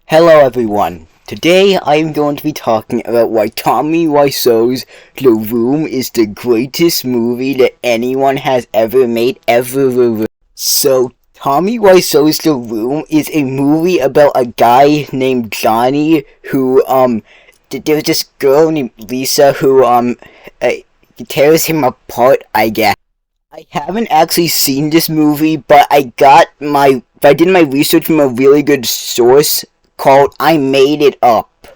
Hello everyone. Today I am going to be talking about why Tommy Wiseau's The Room is the greatest movie that anyone has ever made ever. So Tommy Wiseau's The Room is a movie about a guy named Johnny who there's this girl named Lisa who tears him apart, I guess. I haven't actually seen this movie, but I did my research from a really good source called I Made It Up.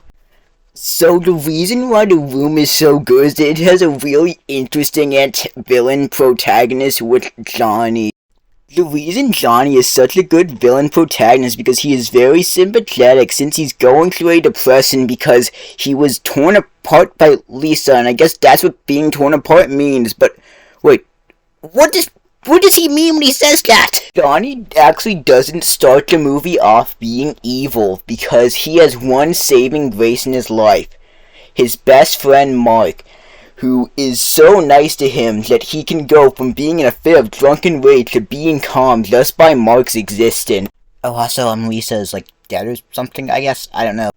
So the reason why The Room is so good is that it has a really interesting villain protagonist with Johnny. The reason Johnny is such a good villain protagonist is because he is very sympathetic since he's going through a depression because he was torn apart by Lisa, and I guess that's what being torn apart means, but wait, what does he mean when he says that? Johnny actually doesn't start the movie off being evil because he has one saving grace in his life. His best friend Mark, who is so nice to him that he can go from being in a fit of drunken rage to being calm just by Mark's existence. Oh, also, Lisa's dead or something, I guess? I don't know.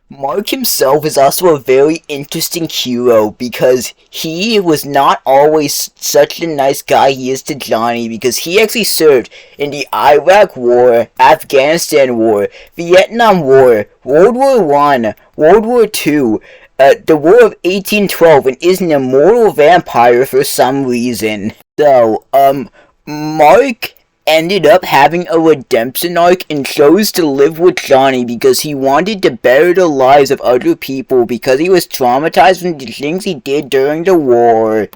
Mark himself is also a very interesting hero because he was not always such a nice guy he is to Johnny because he actually served in the Iraq War, Afghanistan War, Vietnam War, World War I, World War II, the War of 1812, and is an immortal vampire for some reason. So, Mark ended up having a redemption arc and chose to live with Johnny because he wanted to better the lives of other people because he was traumatized from the things he did during the war.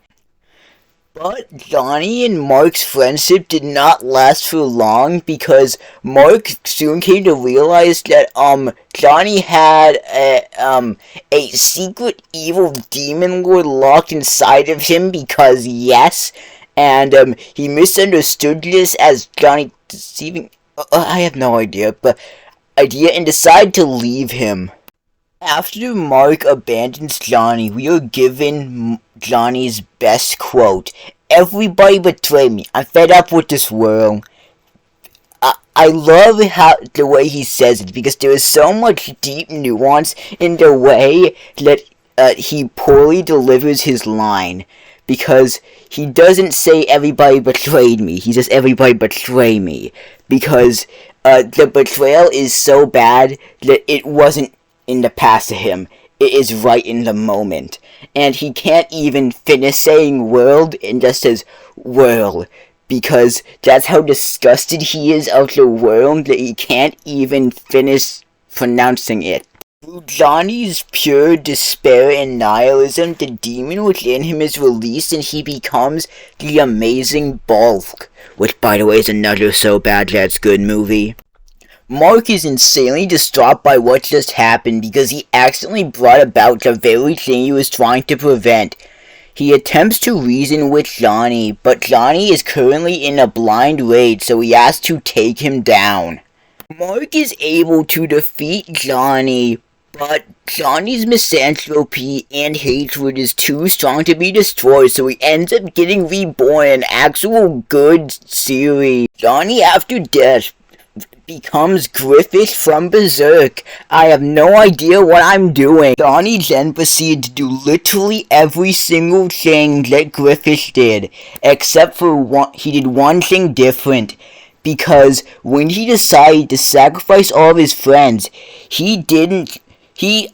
But Johnny and Mark's friendship did not last for long because Mark soon came to realize that Johnny had a secret evil demon lord locked inside of him because yes. And he misunderstood this as Johnny deceiving. I have no idea, and decided to leave him. After Mark abandons Johnny, we are given Johnny's best quote: "Everybody betray me. I'm fed up with this world." I love the way he says it because there is so much deep nuance in the way that he poorly delivers his line. Because he doesn't say everybody betrayed me, he says everybody betray me. Because the betrayal is so bad that it wasn't in the past to him, it is right in the moment. And he can't even finish saying world and just says world. Because that's how disgusted he is of the world that he can't even finish pronouncing it. Through Johnny's pure despair and nihilism, the demon within him is released and he becomes the amazing Bulk, which by the way is another so bad that's good movie. Mark is insanely distraught by what just happened because he accidentally brought about the very thing he was trying to prevent. He attempts to reason with Johnny, but Johnny is currently in a blind rage, so he has to take him down. Mark is able to defeat Johnny, but Johnny's misanthropy and hatred is too strong to be destroyed, so he ends up getting reborn in an actual good series. Johnny, after death, becomes Griffith from Berserk. I have no idea what I'm doing. Johnny then proceeds to do literally every single thing that Griffith did, except for he did one thing different. Because when he decided to sacrifice all of his friends, he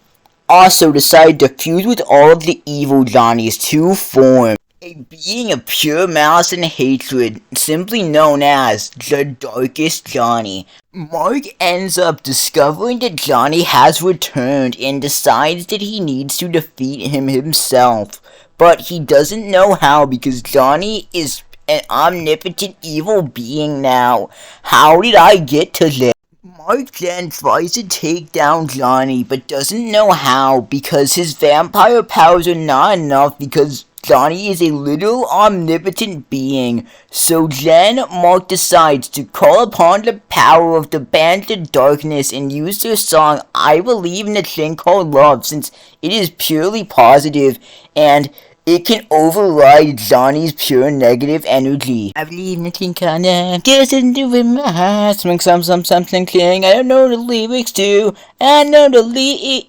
also decided to fuse with all of the evil Johnnies to form a being of pure malice and hatred, simply known as the Darkest Johnny. Mark ends up discovering that Johnny has returned and decides that he needs to defeat him himself. But he doesn't know how because Johnny is an omnipotent evil being now. How did I get to this? Mark then tries to take down Johnny, but doesn't know how because his vampire powers are not enough because Johnny is a literal omnipotent being. So then Mark decides to call upon the power of the band of darkness and use their song I Believe in a Thing Called Love since it is purely positive and It can override Johnny's pure negative energy. I believe nothing kinda gets into my heart. Something clearing. I don't know the lyrics to. I know the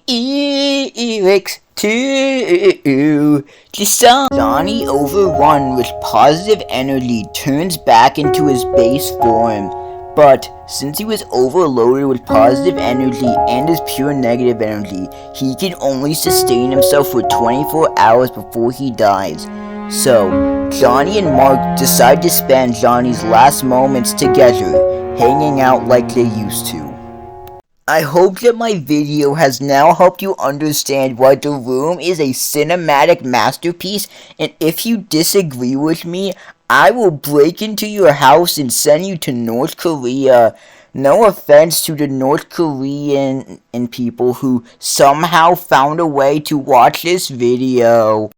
lyrics to the song. Johnny overrun with positive energy turns back into his base form. But since he was overloaded with positive energy and his pure negative energy, he can only sustain himself for 24 hours before he dies. So, Johnny and Mark decide to spend Johnny's last moments together, hanging out like they used to. I hope that my video has now helped you understand why The Room is a cinematic masterpiece, and if you disagree with me, I will break into your house and send you to North Korea. No offense to the North Korean people who somehow found a way to watch this video.